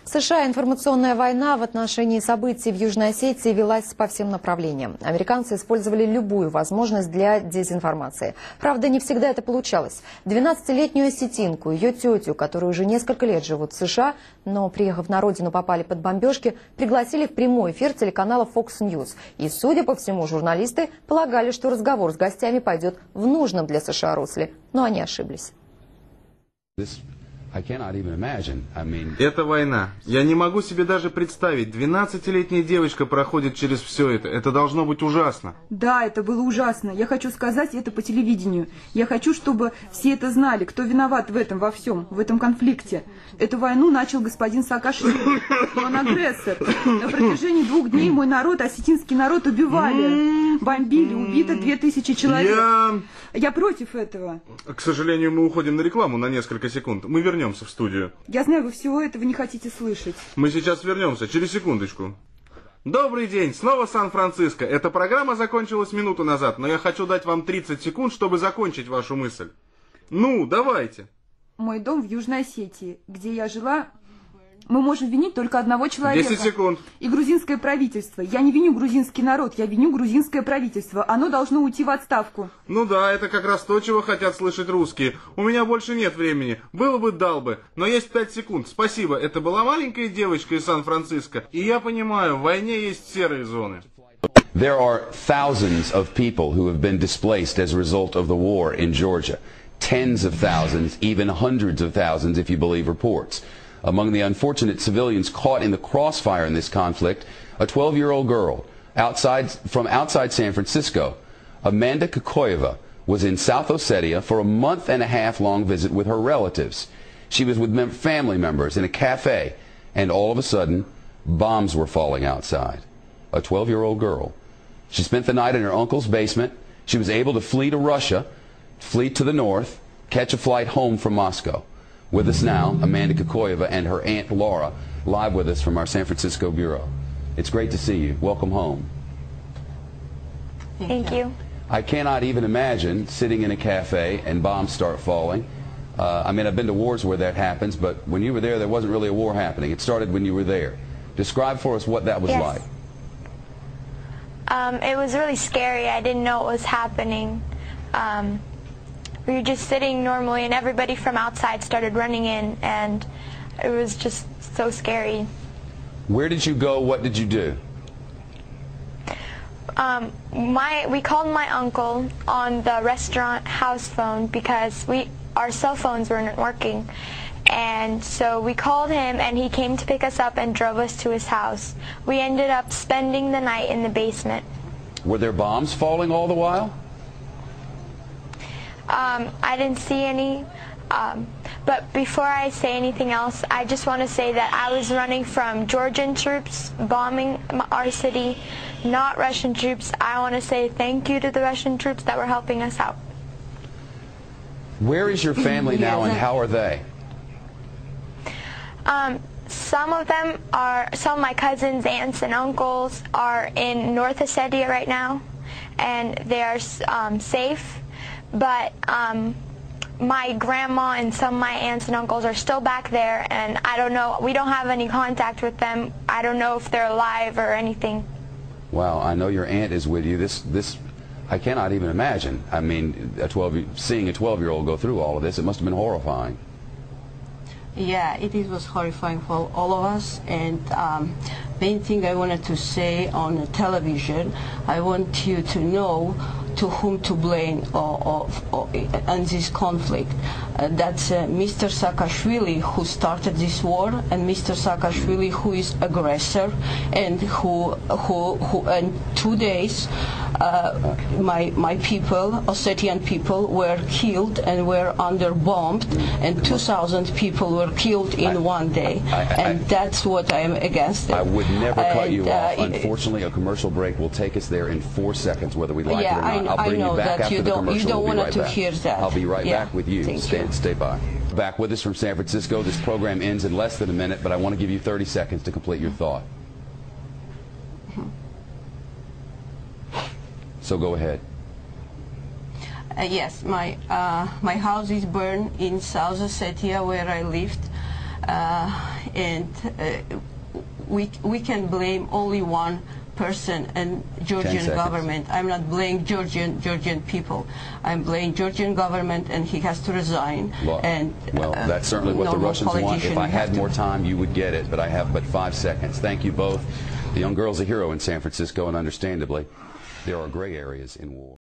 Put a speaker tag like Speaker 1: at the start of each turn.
Speaker 1: В США информационная война в отношении событий в Южной Осетии велась по всем направлениям. Американцы использовали любую возможность для дезинформации. Правда, не всегда это получалось. 12-летнюю осетинку, ее тетю, которые уже несколько лет живут в США, но, приехав на родину, попали под бомбежки, пригласили в прямой эфир телеканала Fox News. И, судя по всему, журналисты полагали, что разговор с гостями пойдет в нужном для США русле. Но они ошиблись.
Speaker 2: Это война. Я не могу себе даже представить. 12-летняя девочка проходит через все это. Это должно быть ужасно.
Speaker 3: Да, это было ужасно. Я хочу сказать это по телевидению. Я хочу, чтобы все это знали, кто виноват в этом, во всем, в этом конфликте. Эту войну начал господин Саакашвили. Он агрессор. На протяжении 2 дней мой народ, осетинский народ, убивали. Бомбили, убито 2000 человек. Я против этого.
Speaker 2: К сожалению, мы уходим на рекламу на несколько секунд. Мы вернемся в студию.
Speaker 3: Я знаю, вы всего этого не хотите слышать.
Speaker 2: Мы сейчас вернемся, через секундочку. Добрый день, снова Сан-Франциско. Эта программа закончилась минуту назад, но я хочу дать вам 30 секунд, чтобы закончить вашу мысль. Ну, давайте.
Speaker 3: Мой дом в Южной Осетии, где я жила, мы можем винить только одного человека.
Speaker 2: 10 секунд.
Speaker 3: И грузинское правительство. Я не виню грузинский народ, я виню грузинское правительство. Оно должно уйти в отставку.
Speaker 2: Ну да, это как раз то, чего хотят слышать русские. У меня больше нет времени. Было бы, дал бы. Но есть 5 секунд. Спасибо. Это была маленькая девочка из Сан-Франциско. И я понимаю, в войне есть серые зоны.
Speaker 4: There are thousands of people who have been displaced as a result of the war in Georgia. Tens of thousands, even hundreds of thousands if you believe reports. Among the unfortunate civilians caught in the crossfire in this conflict, a 12-year-old girl from outside San Francisco, Amanda Kakoyeva, was in South Ossetia for a month-and-a-half-long visit with her relatives. She was with family members in a cafe, and all of a sudden, bombs were falling outside. A 12-year-old girl. She spent the night in her uncle's basement. She was able to flee to Russia, flee to the north, catch a flight home from Moscow. With us now, Amanda Kakoyeva and her aunt Laura, live with us from our San Francisco bureau. It's great to see you. Welcome home.
Speaker 5: Thank you.
Speaker 4: I cannot even imagine sitting in a cafe and bombs start falling. I mean, I've been to wars where that happens, but when you were there wasn't really a war happening. It started when you were there. Describe for us what that was like.
Speaker 5: It was really scary. I didn't know what was happening. We were just sitting normally, and everybody from outside started running in, and it was just so scary.
Speaker 4: Where did you go? What did you do?
Speaker 5: We called my uncle on the restaurant house phone because our cell phones weren't working. And so we called him, and he came to pick us up and drove us to his house. We ended up spending the night in the basement.
Speaker 4: Were there bombs falling all the while?
Speaker 5: I didn't see any, but before I say anything else, I just want to say that I was running from Georgian troops bombing our city, not Russian troops. I want to say thank you to the Russian troops that were helping us out.
Speaker 4: Where is your family now, and how are they?
Speaker 5: Some of my cousins, aunts, and uncles are in North Ossetia right now, and they are safe. But my grandma and some of my aunts and uncles are still back there, and I don't know. We don't have any contact with them. I don't know if they're alive or anything.
Speaker 4: Wow, I know your aunt is with you. This, I cannot even imagine. I mean, seeing a 12-year-old go through all of this, it must have been horrifying.
Speaker 6: Yeah, it was horrifying for all of us, and main thing I wanted to say on the television, I want you to know to whom to blame on this conflict. That's Mr. Saakashvili, who started this war, and Mr. Saakashvili, who is aggressor, and who in 2 days my people, Ossetian people, were killed and were bombed, and 2,000 people were killed in 1 day, and that's what I am against.
Speaker 4: I would never cut you off. Unfortunately, a commercial break will take us there in 4 seconds, whether we like it or not. I'll bring you back after the commercial.
Speaker 6: You don't
Speaker 4: want
Speaker 6: to hear that.
Speaker 4: I'll be right back with you.
Speaker 6: Thank
Speaker 4: Stay by. Back with us from San Francisco. This program ends in less than a minute, but I want to give you 30 seconds to complete your thought. So go ahead.
Speaker 6: Yes, my house is burned in South Ossetia where I lived, we can blame only one person and Georgian government. I'm not blaming Georgian people. I'm blaming Georgian government, and he has to resign.
Speaker 4: Well, that's certainly what the Russians want. If I had more time, you would get it, but I have but 5 seconds. Thank you both. The young girl's a hero in San Francisco, and understandably, there are gray areas in war.